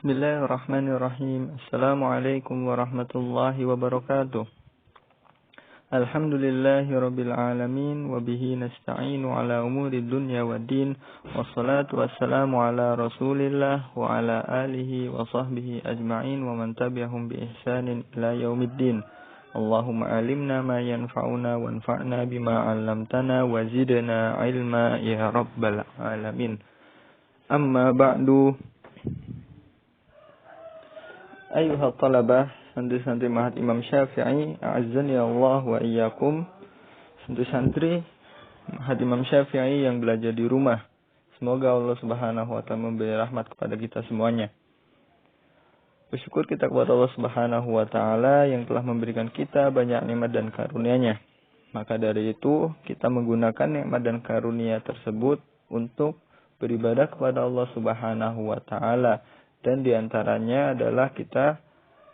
Bismillahirrahmanirrahim. Assalamualaikum warahmatullahi wabarakatuh. Alhamdulillahi rabbil alamin. Wabihi nasta'inu ala umuri dunya wa din. Wassalatu wassalamu ala rasulillah wa ala alihi wa sahbihi ajma'in. Wa man tabi'ahum bi ihsanin ila yaumiddin. Allahumma alimna ma yanfa'una wa anfa'na bima 'allamtana wa zidna ilma ya rabbal alamin. Amma ba'du. Ayuhal talabah, santri-santri Ma'had Imam Syafi'i, a'azzani Allah wa iyyakum. Santri-santri Ma'had Imam Syafi'i yang belajar di rumah, semoga Allah Subhanahu wa ta'ala memberi rahmat kepada kita semuanya. Bersyukur kita kepada Allah Subhanahu wa ta'ala yang telah memberikan kita banyak nikmat dan karunia-Nya. Maka dari itu, kita menggunakan nikmat dan karunia tersebut untuk beribadah kepada Allah Subhanahu wa ta'ala. Dan diantaranya adalah kita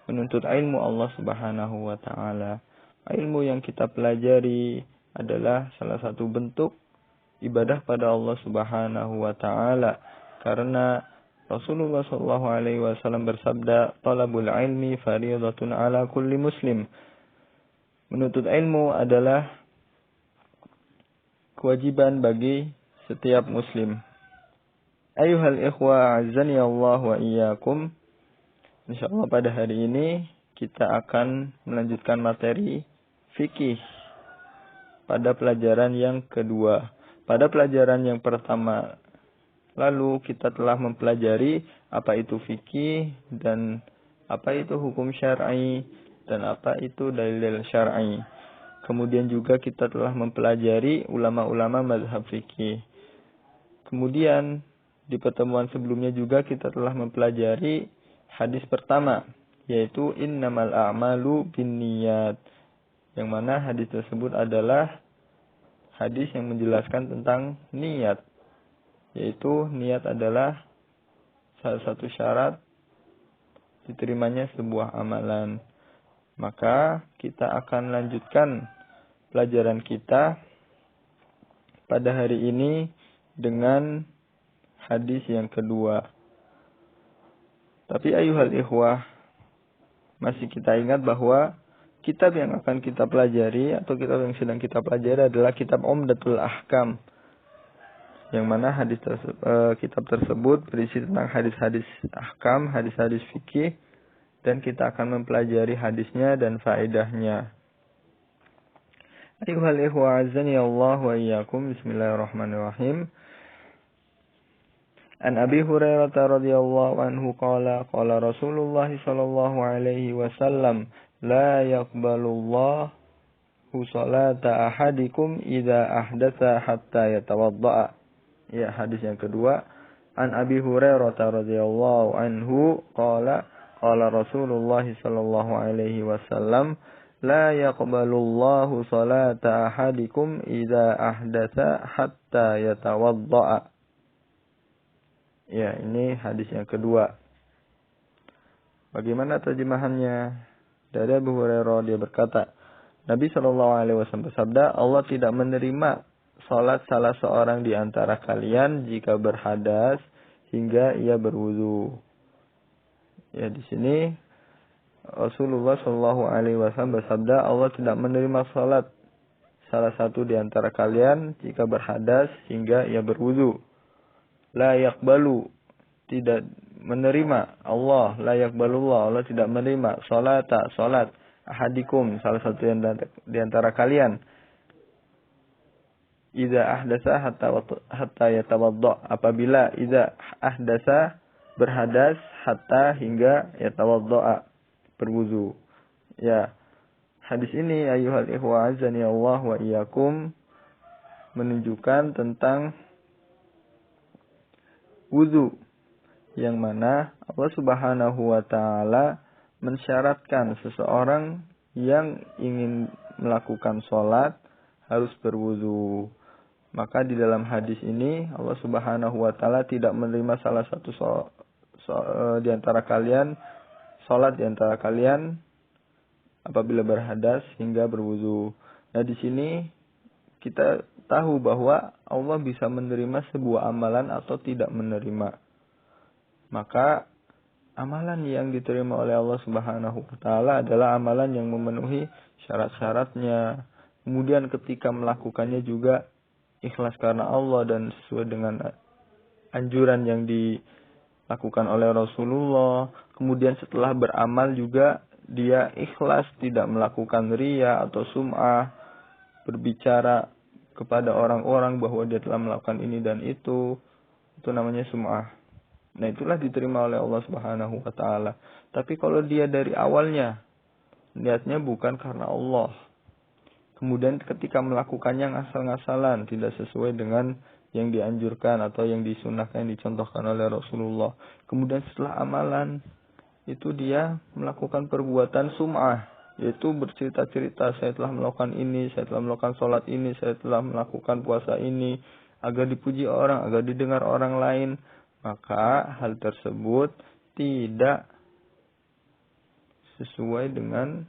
menuntut ilmu Allah Subhanahu wa ta'ala. Ilmu yang kita pelajari adalah salah satu bentuk ibadah pada Allah Subhanahu wa ta'ala. Karena Rasulullah SAW bersabda, "Talabul ilmi fariidatun ala kulli muslim." Menuntut ilmu adalah kewajiban bagi setiap muslim. Ayuhal ikhwa azani Allah wa iyyakum. Insyaallah pada hari ini kita akan melanjutkan materi fikih pada pelajaran yang kedua. Pada pelajaran yang pertama lalu kita telah mempelajari apa itu fikih dan apa itu hukum syar'i dan apa itu dalil syar'i. Kemudian juga kita telah mempelajari ulama-ulama mazhab fikih. Kemudian di pertemuan sebelumnya juga kita telah mempelajari hadis pertama, yaitu innamal a'malu binniyat. Yang mana hadis tersebut adalah hadis yang menjelaskan tentang niat. Yaitu niat adalah salah satu syarat diterimanya sebuah amalan. Maka kita akan lanjutkan pelajaran kita pada hari ini dengan hadis yang kedua. Tapi ayuhal ikhwah, masih kita ingat bahwa kitab yang akan kita pelajari atau kitab yang sedang kita pelajari adalah kitab Umdatul Ahkam. Yang mana kitab tersebut berisi tentang hadis-hadis ahkam, hadis-hadis fikih, dan kita akan mempelajari hadisnya dan faedahnya. Ayuhal ikhwah azani Allah wa iyyakum. Bismillahirrahmanirrahim. An Abi Hurairah radhiyallahu anhu qala Rasulullah sallallahu alaihi wasallam la yaqbalullahu salata ahadikum idza ahdatsa hatta yatawaddaa. Ya, hadis yang kedua. An Abi Hurairah radhiyallahu anhu qala Rasulullah sallallahu alaihi wasallam la yaqbalullahu salata ahadikum idza ahdatsa hatta yatawaddaa. Ya, ini hadis yang kedua. Bagaimana terjemahannya? Dari Abu Hurairah dia berkata, Nabi SAW bersabda, Allah tidak menerima salat salah seorang di antara kalian jika berhadas hingga ia berwudu. Ya, di sini Rasulullah SAW bersabda, Allah tidak menerima salat salah satu di antara kalian jika berhadas hingga ia berwudu. La yaqbalu, tidak menerima Allah, la yaqbalullah, Allah tidak menerima salat ahadikum, salah satu di antara kalian, idza ahdasa hatta yatawadda, apabila idza ahdasa berhadas hatta hingga yatawadda berwudu. Ya, hadis ini ayuhal ikhwa azani Allah wa iyyakum menunjukkan tentang wudu, yang mana Allah Subhanahu wa ta'ala mensyaratkan seseorang yang ingin melakukan sholat harus berwudu. Maka di dalam hadis ini Allah Subhanahu wa ta'ala tidak menerima salah satu di antara kalian, sholat di antara kalian apabila berhadas hingga berwudu. Nah, di sini kita tahu bahwa Allah bisa menerima sebuah amalan atau tidak menerima. Maka amalan yang diterima oleh Allah Subhanahu wa taala adalah amalan yang memenuhi syarat-syaratnya. Kemudian ketika melakukannya juga ikhlas karena Allah dan sesuai dengan anjuran yang dilakukan oleh Rasulullah. Kemudian setelah beramal juga dia ikhlas, tidak melakukan riya atau sum'ah, berbicara kepada orang-orang bahwa dia telah melakukan ini dan itu namanya sum'ah. Nah, itulah diterima oleh Allah Subhanahu wa taala. Tapi kalau dia dari awalnya niatnya bukan karena Allah, kemudian ketika melakukannya ngasal-ngasalan, tidak sesuai dengan yang dianjurkan atau yang disunahkan, yang dicontohkan oleh Rasulullah. Kemudian setelah amalan itu dia melakukan perbuatan sum'ah, yaitu bercerita-cerita, saya telah melakukan ini, saya telah melakukan sholat ini, saya telah melakukan puasa ini, agar dipuji orang, agar didengar orang lain. Maka hal tersebut tidak sesuai dengan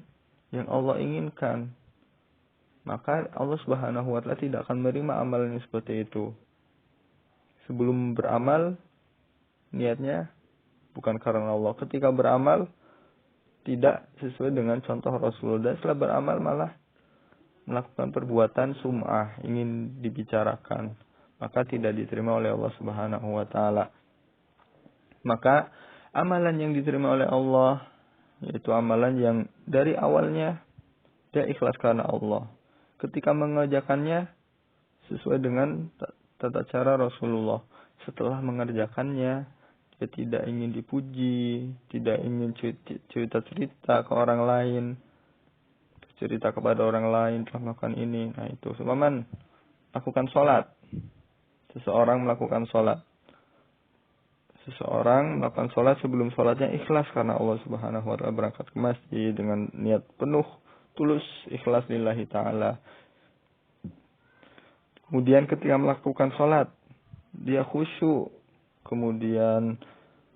yang Allah inginkan. Maka Allah Subhanahu wa taala tidak akan menerima amalan yang seperti itu. Sebelum beramal, niatnya bukan karena Allah. Ketika beramal, tidak sesuai dengan contoh Rasulullah. Dan setelah beramal malah melakukan perbuatan sum'ah, ingin dibicarakan. Maka tidak diterima oleh Allah Subhanahu wa taala. Maka amalan yang diterima oleh Allah, yaitu amalan yang dari awalnya dia ikhlas karena Allah. Ketika mengerjakannya sesuai dengan tata cara Rasulullah. Setelah mengerjakannya, dia tidak ingin dipuji, tidak ingin cerita-cerita ke orang lain, cerita kepada orang lain telah melakukan ini. Nah itu, seumpama lakukan sholat. Seseorang melakukan sholat. Seseorang melakukan sholat, sebelum sholatnya ikhlas karena Allah Subhanahu wa taala, berangkat ke masjid dengan niat penuh, tulus, ikhlas lillahi ta'ala. Kemudian ketika melakukan sholat, dia khusyuk. Kemudian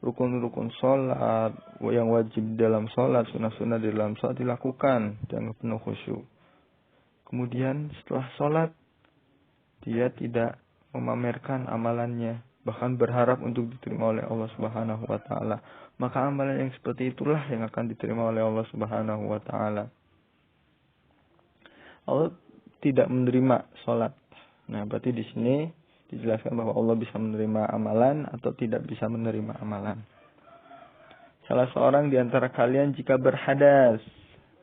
rukun-rukun sholat yang wajib dalam sholat, sunnah-sunnah di dalam sholat dilakukan dengan penuh khusyuk. Kemudian setelah sholat, dia tidak memamerkan amalannya, bahkan berharap untuk diterima oleh Allah Subhanahu wa taala. Maka amalan yang seperti itulah yang akan diterima oleh Allah Subhanahu wa taala. Allah tidak menerima sholat. Nah, berarti di sini dijelaskan bahwa Allah bisa menerima amalan atau tidak bisa menerima amalan. Salah seorang di antara kalian jika berhadas.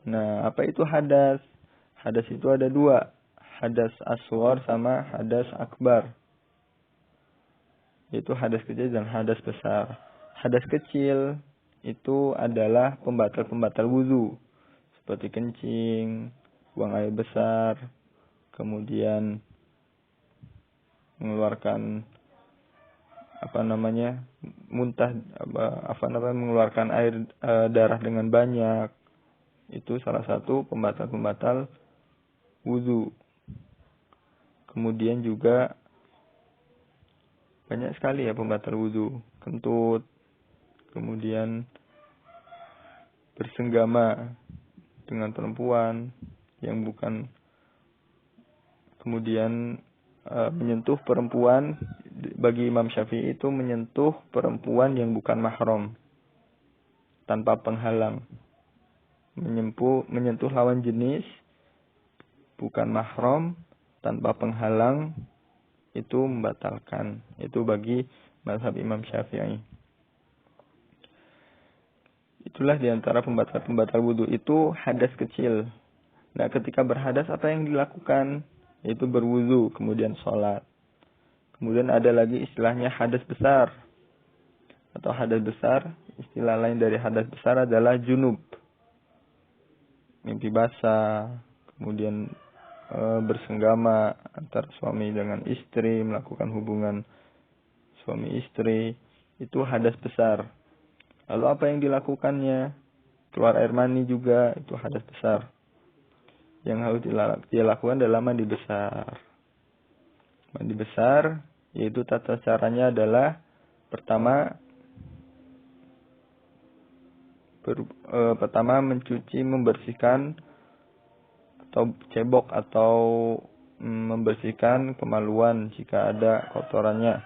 Nah, apa itu hadas? Hadas itu ada dua. Hadas aswar sama hadas akbar. Yaitu hadas kecil dan hadas besar. Hadas kecil itu adalah pembatal-pembatal wudu. Seperti kencing, buang air besar, kemudian mengeluarkan muntah, mengeluarkan air darah dengan banyak. Itu salah satu pembatal-pembatal wudu. Kemudian juga banyak sekali ya pembatal wudu, kentut, kemudian bersenggama dengan perempuan yang bukan, kemudian menyentuh perempuan, bagi Imam Syafi'i itu menyentuh perempuan yang bukan mahram tanpa penghalang. Menyentuh lawan jenis bukan mahram tanpa penghalang itu membatalkan. Itu bagi mazhab Imam Syafi'i. Itulah diantara pembatal-pembatal wudu itu hadas kecil. Nah, ketika berhadas apa yang dilakukan? Yaitu berwudu, kemudian sholat. Kemudian ada lagi istilahnya hadas besar. Atau hadas besar, istilah lain dari hadas besar adalah junub. Mimpi basah, kemudian bersenggama antara suami dengan istri, melakukan hubungan suami istri, itu hadas besar. Lalu apa yang dilakukannya? Keluar air mani juga, itu hadas besar. Yang harus dilakukan adalah mandi besar. Mandi besar, yaitu tata caranya adalah pertama mencuci, membersihkan atau cebok atau membersihkan kemaluan jika ada kotorannya.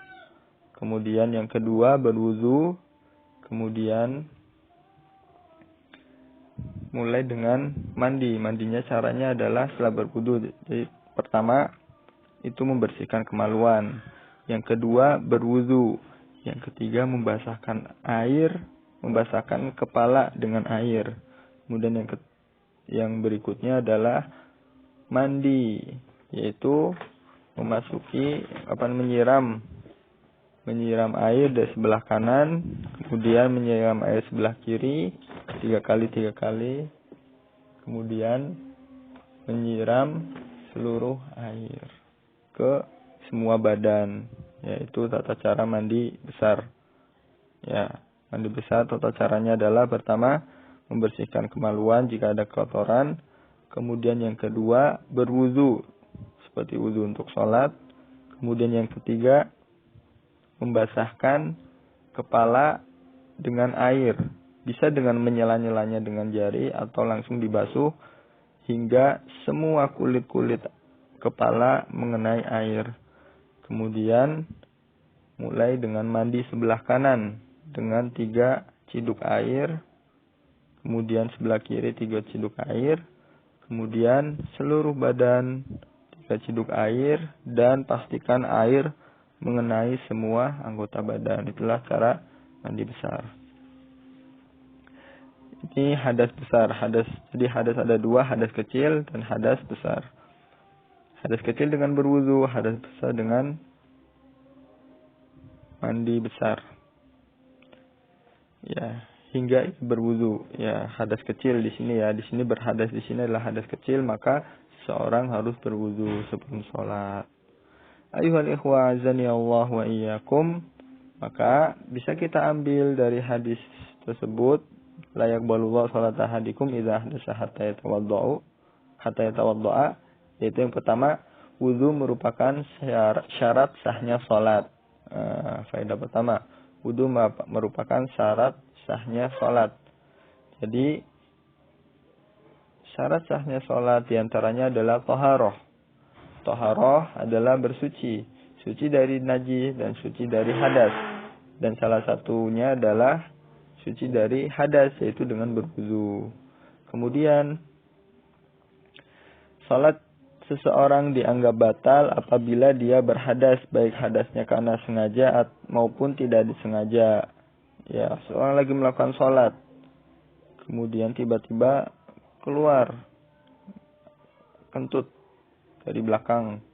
Kemudian yang kedua berwudu, Kemudian mulai dengan mandi. Mandinya caranya adalah setelah berwudu. Jadi pertama itu membersihkan kemaluan. Yang kedua berwudu. Yang ketiga membasahkan kepala dengan air. Kemudian yang berikutnya adalah mandi, yaitu menyiram air dari sebelah kanan, kemudian menyiram air sebelah kiri 3 kali, kemudian menyiram seluruh air ke semua badan, yaitu tata cara mandi besar. Ya, mandi besar tata caranya adalah pertama membersihkan kemaluan jika ada kotoran, kemudian yang kedua berwudu seperti wudu untuk sholat, kemudian yang ketiga membasahkan kepala dengan air, bisa dengan menyela-nyelanya dengan jari atau langsung dibasuh hingga semua kulit-kulit kepala mengenai air. Kemudian mulai dengan mandi sebelah kanan dengan 3 ciduk air, kemudian sebelah kiri 3 ciduk air, kemudian seluruh badan 3 ciduk air, dan pastikan air mengenai semua anggota badan. Itulah cara mandi besar. Ini hadas besar. Jadi hadas ada 2, hadas kecil dan hadas besar. Hadas kecil dengan berwudu, hadas besar dengan mandi besar. Ya, hingga berwudu. Ya, hadas kecil di sini ya. Di sini berhadas di sini adalah hadas kecil, maka seorang harus berwudu sebelum sholat. Ayuhal ikhwa azani Allah wa iyyakum. Maka bisa kita ambil dari hadis tersebut, la yaqbalullahu sholata ahadikum idza hadatsa hatta yatawaddaa, yaitu yang pertama, wudu merupakan syarat sahnya sholat. Faedah pertama, wudu merupakan syarat sahnya sholat. Jadi syarat sahnya sholat diantaranya adalah toharoh. Toharoh adalah bersuci, suci dari najis dan suci dari hadas. Dan salah satunya adalah suci dari hadas, yaitu dengan berwudu. Kemudian salat seseorang dianggap batal apabila dia berhadas, baik hadasnya karena sengaja maupun tidak disengaja. Ya, seorang lagi melakukan salat, kemudian tiba-tiba keluar kentut dari belakang,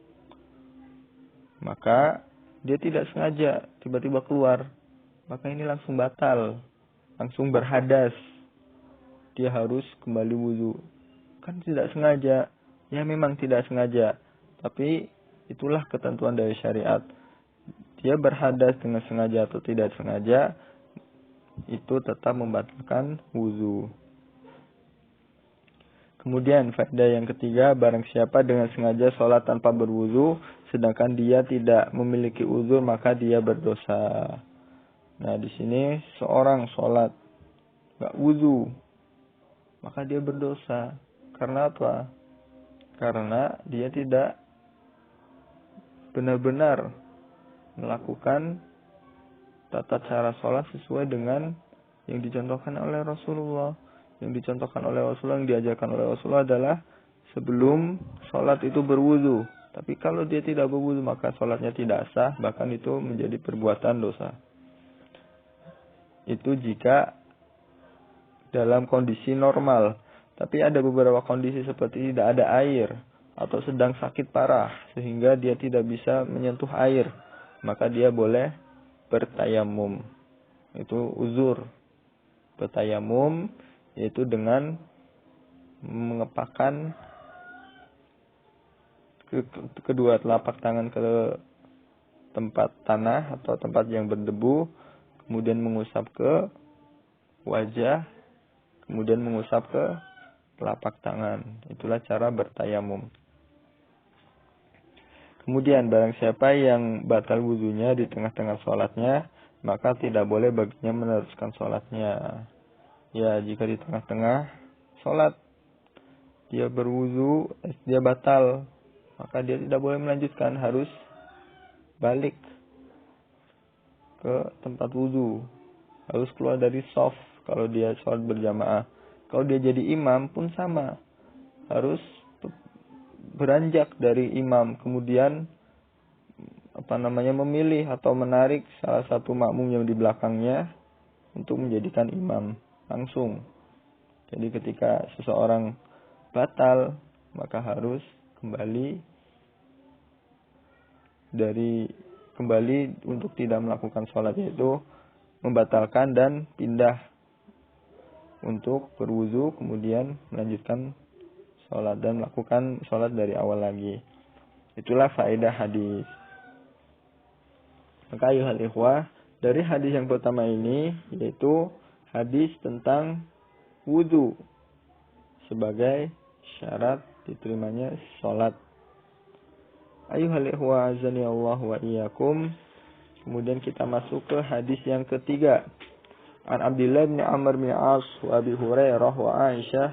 maka dia tidak sengaja tiba-tiba keluar, maka ini langsung batal, langsung berhadas. Dia harus kembali wudu. Kan tidak sengaja. Ya memang tidak sengaja, tapi itulah ketentuan dari syariat. Dia berhadas dengan sengaja atau tidak sengaja, itu tetap membatalkan wudu. Kemudian faedah yang ketiga, barang siapa dengan sengaja sholat tanpa berwudu, sedangkan dia tidak memiliki uzur, maka dia berdosa. Nah, di sini seorang sholat nggak wudu, maka dia berdosa. Karena apa? Karena dia tidak benar-benar melakukan tata cara sholat sesuai dengan yang dicontohkan oleh Rasulullah. Yang dicontohkan oleh Rasulullah, yang diajarkan oleh Rasulullah adalah sebelum sholat itu berwudu. Tapi kalau dia tidak berwudu, maka sholatnya tidak sah, bahkan itu menjadi perbuatan dosa. Itu jika dalam kondisi normal. Tapi ada beberapa kondisi seperti tidak ada air atau sedang sakit parah sehingga dia tidak bisa menyentuh air, maka dia boleh bertayamum. Itu uzur. Bertayamum yaitu dengan mengepakkan kedua telapak tangan ke tempat tanah atau tempat yang berdebu, kemudian mengusap ke wajah, kemudian mengusap ke telapak tangan. Itulah cara bertayamum. Kemudian barang siapa yang batal wudunya di tengah-tengah sholatnya, maka tidak boleh baginya meneruskan sholatnya. Ya, jika di tengah-tengah sholat dia berwudu, dia batal, maka dia tidak boleh melanjutkan, harus balik ke tempat wudu. harus keluar dari shaf kalau dia sholat berjamaah. Kalau dia jadi imam pun sama, harus beranjak dari imam, kemudian memilih atau menarik salah satu makmum yang di belakangnya untuk menjadikan imam langsung. Jadi ketika seseorang batal, maka harus kembali untuk tidak melakukan sholat, yaitu membatalkan dan pindah untuk berwudu, kemudian melanjutkan sholat dan melakukan sholat dari awal lagi. Itulah faedah hadis. Maka ayuhal ikhwah, dari hadis yang pertama ini, yaitu hadis tentang wudu sebagai syarat diterimanya sholat. Ayuhal ikhwah azani Allah wa iyyakum. Kemudian kita masuk ke hadis yang ketiga. An Abdullah bin Amr bin As wa Abi Hurairah wa Aisyah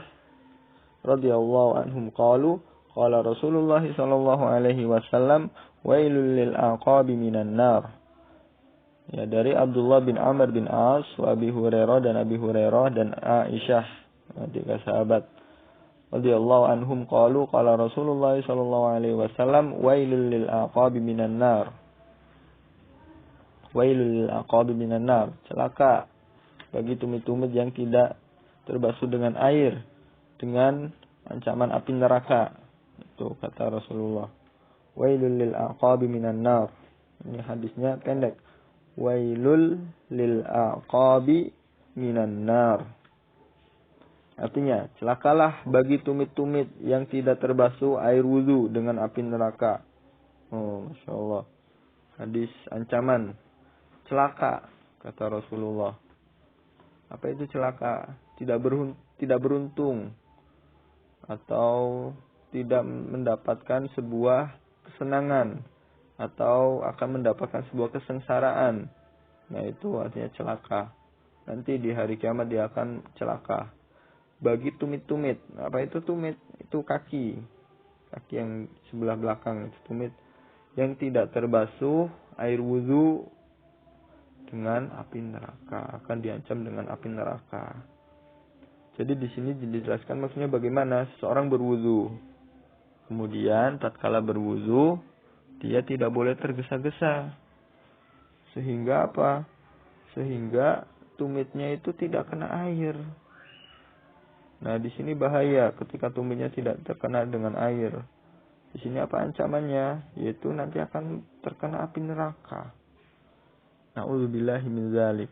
radhiyallahu anhum qalu qala Rasulullah sallallahu alaihi wasallam wailul lil aqabi minan nar. Ya, dari Abdullah bin Amr bin As wa Abi Hurairah dan Abi Hurairah dan Aisyah, tiga sahabat radhiyallahu anhum qalu qala Rasulullah sallallahu alaihi wasallam wailul lil aqabi minan nar. Wailul lil aqabi minan nar. Celaka bagi tumit-tumit yang tidak terbasuh dengan air dengan ancaman api neraka. Itu kata Rasulullah. Wailul lil aqabi minan nar. Ini hadisnya pendek. Wailul lil aqabi minan nar. Artinya, celakalah bagi tumit-tumit yang tidak terbasuh air wudu dengan api neraka. Oh, Masya Allah. Hadis ancaman. Celaka, kata Rasulullah. Apa itu celaka? Tidak beruntung. Atau tidak mendapatkan sebuah kesenangan. Atau akan mendapatkan sebuah kesengsaraan. Nah, itu artinya celaka. Nanti di hari kiamat dia akan celaka. Bagi tumit-tumit. Apa itu tumit? Itu kaki. Kaki yang sebelah belakang itu tumit. Yang tidak terbasuh air wudu dengan api neraka. Akan diancam dengan api neraka. Jadi di sini dijelaskan maksudnya bagaimana seseorang berwudu. Kemudian tatkala berwudu, dia tidak boleh tergesa-gesa. Sehingga apa? Sehingga tumitnya itu tidak kena air. Nah, di sini bahaya ketika tumitnya tidak terkena dengan air. Di sini apa ancamannya? Yaitu nanti akan terkena api neraka. Na'udzubillahi min dzalik.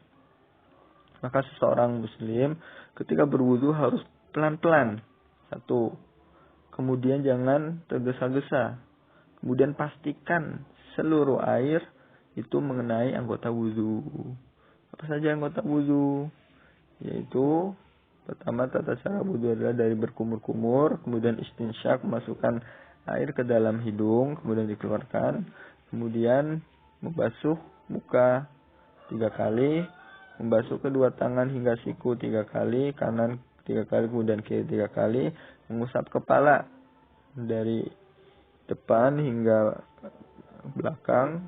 Maka seseorang muslim ketika berwudu harus pelan-pelan. Satu. Kemudian jangan tergesa-gesa. Kemudian pastikan seluruh air itu mengenai anggota wudu. Apa saja anggota wudu? Yaitu pertama, tata cara wudu adalah dari berkumur-kumur, kemudian istinsyak, memasukkan air ke dalam hidung, kemudian dikeluarkan, kemudian membasuh muka 3 kali, membasuh kedua tangan hingga siku 3 kali, kanan 3 kali, kemudian kiri 3 kali, mengusap kepala dari depan hingga belakang,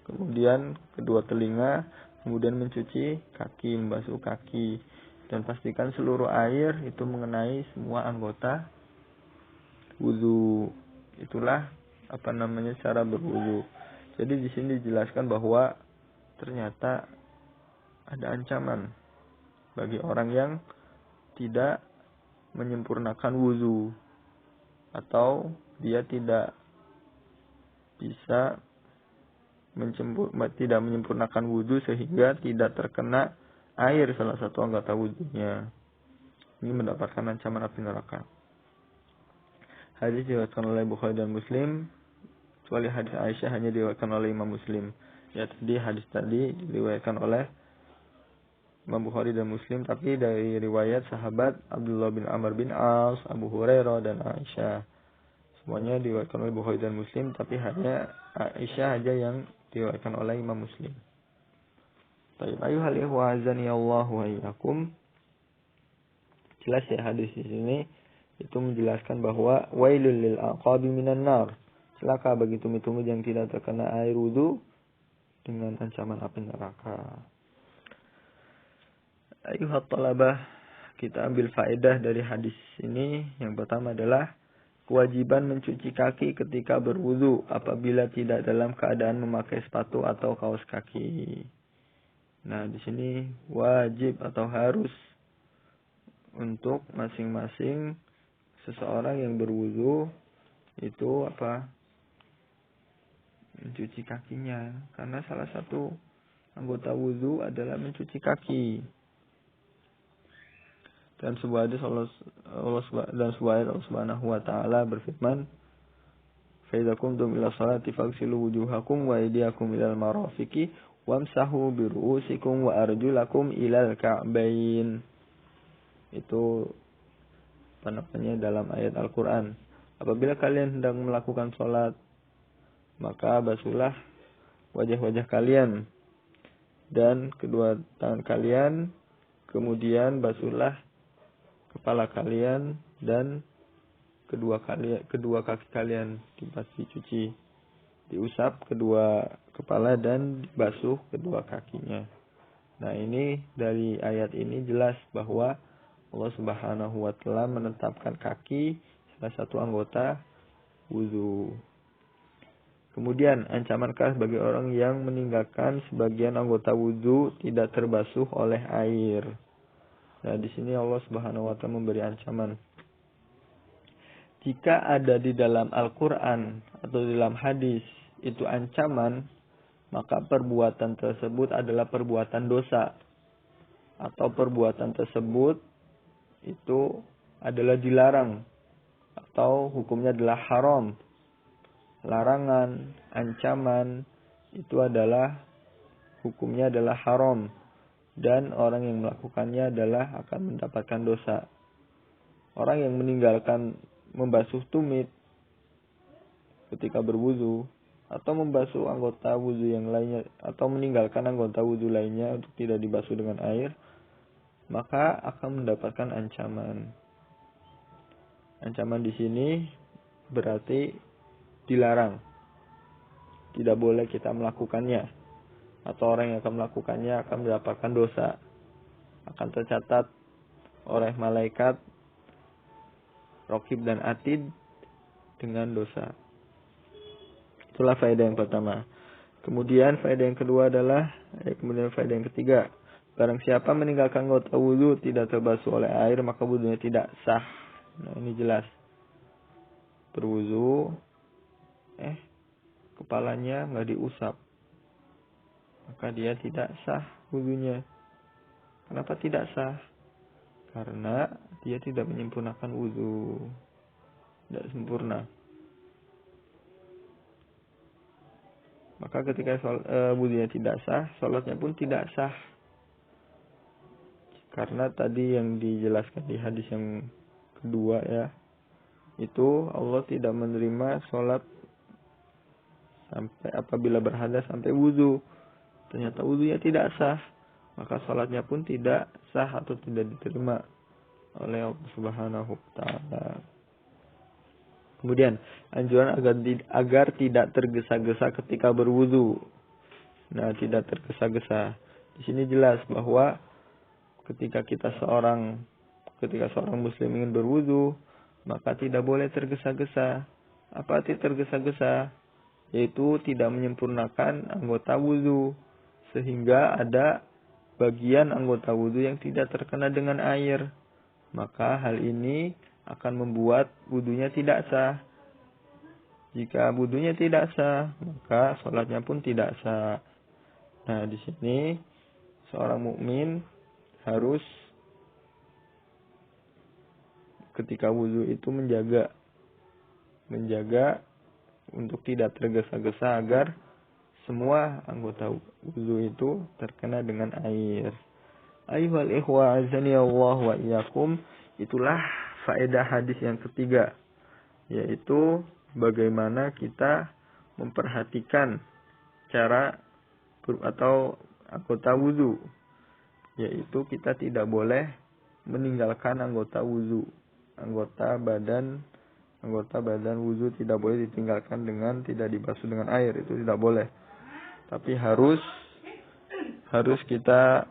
kemudian kedua telinga, kemudian mencuci kaki, membasuh kaki, dan pastikan seluruh air itu mengenai semua anggota wudu. Itulah cara berwudu. Jadi di sini dijelaskan bahwa ternyata ada ancaman bagi orang yang tidak menyempurnakan wudu atau dia tidak bisa tidak menyempurnakan wudu sehingga tidak terkena air salah satu anggota wudunya. Ini mendapatkan ancaman api neraka. Hadis diriwayatkan oleh Bukhari dan Muslim, kecuali hadis Aisyah hanya diriwayatkan oleh Imam Muslim. Ya, hadis tadi diriwayatkan oleh Imam Bukhari dan Muslim, tapi dari riwayat sahabat Abdullah bin Amr bin As, Abu Hurairah dan Aisyah. Semuanya diriwayatkan oleh Bukhari dan Muslim, tapi hanya Aisyah aja yang diriwayatkan oleh Imam Muslim. Baik, ayuhal ikhwah azani Allah wa iyyakum. Jelas ya hadis di sini itu menjelaskan bahwa wailul lil aqabi minan nar. Celaka bagi tumit-tumit yang tidak terkena air wudu dengan ancaman api neraka. Ayuhat talabah, kita ambil faedah dari hadis ini. Yang pertama adalah kewajiban mencuci kaki ketika berwudu apabila tidak dalam keadaan memakai sepatu atau kaos kaki. Nah, di sini wajib atau harus untuk masing-masing seseorang yang berwudu itu mencuci kakinya, karena salah satu anggota wudu adalah mencuci kaki. Dan sebuah hadis Allah Subhanahu wa taala berfirman, "Fa idza qumtum ila sholati faghsilu wujuhakum wa aydiyakum ilal marafiqi wamsahu bi ru'usikum wa arjulakum ilal ka'bain." Itu dalam ayat Al-Qur'an. Apabila kalian hendak melakukan sholat, maka basuhlah wajah-wajah kalian dan kedua tangan kalian, kemudian basuhlah kepala kalian dan kedua kaki kalian dicuci, diusap kedua kepala dan dibasuh kedua kakinya. Nah, ini dari ayat ini jelas bahwa Allah Subhanahu wa taala menetapkan kaki salah satu anggota wudu. Kemudian, ancamankah bagi orang yang meninggalkan sebagian anggota wudu tidak terbasuh oleh air? Nah, di sini Allah Subhanahu wa taala memberi ancaman. Jika ada di dalam Al-Qur'an atau di dalam hadis itu ancaman, maka perbuatan tersebut adalah perbuatan dosa. Atau perbuatan tersebut itu adalah dilarang atau hukumnya adalah haram. Larangan, ancaman itu adalah hukumnya adalah haram dan orang yang melakukannya adalah akan mendapatkan dosa. Orang yang meninggalkan membasuh tumit ketika berwudu atau membasuh anggota wudu yang lainnya atau meninggalkan anggota wudu lainnya untuk tidak dibasuh dengan air, maka akan mendapatkan ancaman. Ancaman di sini berarti dilarang. Tidak boleh kita melakukannya. Atau orang yang akan melakukannya akan mendapatkan dosa. Akan tercatat oleh malaikat Raqib dan Atid dengan dosa. Itulah faedah yang pertama. Kemudian faedah yang kedua adalah, faedah yang ketiga. Barang siapa meninggalkan anggota wudu tidak terbasuh oleh air, maka wudunya tidak sah. Nah, ini jelas. Berwudu kepalanya nggak diusap, maka dia tidak sah wudunya. Kenapa tidak sah? Karena dia tidak menyempurnakan wudu, tidak sempurna. Maka ketika wudunya tidak sah, sholatnya pun tidak sah. Karena tadi yang dijelaskan di hadis yang kedua ya, itu Allah tidak menerima sholat sampai apabila berhadas sampai wudu. Ternyata wudunya tidak sah, maka sholatnya pun tidak sah atau tidak diterima oleh Allah Subhanahu wa taala. Kemudian anjuran agar tidak tergesa-gesa ketika berwudu. Nah, tidak tergesa-gesa. Di sini jelas bahwa ketika seorang muslim ingin berwudu, maka tidak boleh tergesa-gesa. Apa arti tergesa-gesa? Yaitu tidak menyempurnakan anggota wudu sehingga ada bagian anggota wudu yang tidak terkena dengan air. Maka hal ini akan membuat wudunya tidak sah. Jika wudunya tidak sah, maka sholatnya pun tidak sah. Nah, di sini seorang mukmin harus ketika wudu itu menjaga untuk tidak tergesa-gesa agar semua anggota wudu itu terkena dengan air. Ayyuhal ikhwa azani Allah wa iyyakum, itulah faedah hadis yang ketiga, yaitu bagaimana kita memperhatikan cara atau anggota wudu, yaitu kita tidak boleh meninggalkan anggota wudu. Anggota badan wudu tidak boleh ditinggalkan dengan tidak dibasuh dengan air, itu tidak boleh. Tapi harus kita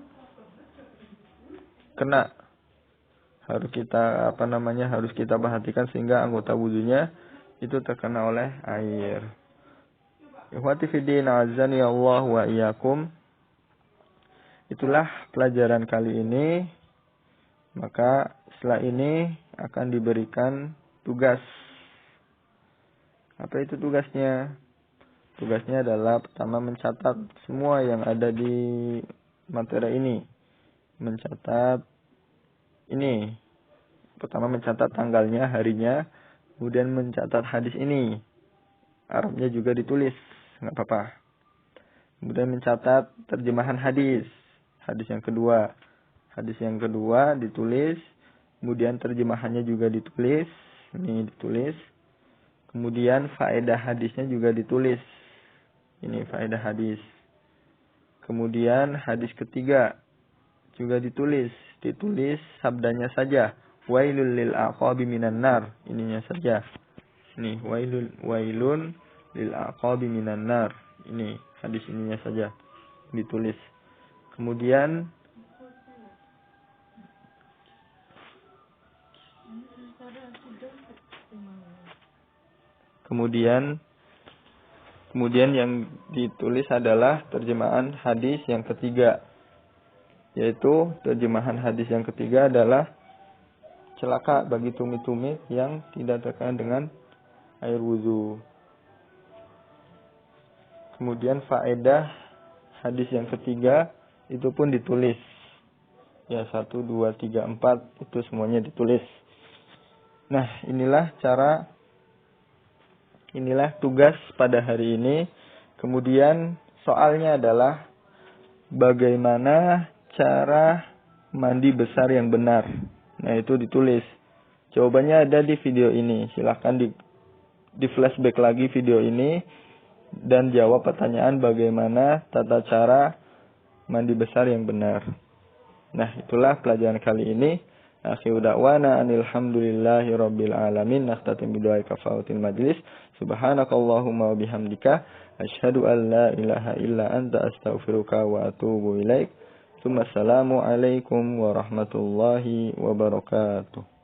kena. Harus kita harus kita perhatikan sehingga anggota wudunya itu terkena oleh air. Ikhwati fiddin, azani Allah wa iyyakum. Itulah pelajaran kali ini. Maka setelah ini akan diberikan tugas. Apa itu tugasnya? Tugasnya adalah pertama mencatat semua yang ada di materi ini. Mencatat ini. Pertama mencatat tanggalnya, harinya. Kemudian mencatat hadis ini. Arabnya juga ditulis. Nggak apa-apa. Kemudian mencatat terjemahan hadis. Hadis yang kedua. Hadis yang kedua ditulis. Kemudian terjemahannya juga ditulis. Ini ditulis. Kemudian faedah hadisnya juga ditulis. Ini faedah hadis. Kemudian hadis ketiga juga ditulis. Ditulis sabdanya saja. Wailul lil aqabi minan nar. Ininya saja. Ini wailun lil aqabi minan nar. Ini hadis ininya saja ditulis. Kemudian yang ditulis adalah terjemahan hadis yang ketiga. Yaitu terjemahan hadis yang ketiga adalah celaka bagi tumit-tumit yang tidak terkena dengan air wudu. Kemudian faedah hadis yang ketiga itu pun ditulis. Ya 1, 2, 3, 4 itu semuanya ditulis. Nah, inilah tugas pada hari ini. Kemudian soalnya adalah bagaimana cara mandi besar yang benar. Nah, itu ditulis. Jawabannya ada di video ini. Silahkan di flashback lagi video ini dan jawab pertanyaan bagaimana tata cara mandi besar yang benar. Nah, itulah pelajaran kali ini. Akhiru da'wana alhamdulillahi rabbil alamin. Nakhtatim bidu'ai kafautil majlis. Subhanakallahumma wa bihamdika asyhadu an la ilaha illa anta astaghfiruka wa atubu ilaik. Assalamu alaikum warahmatullahi wabarakatuh.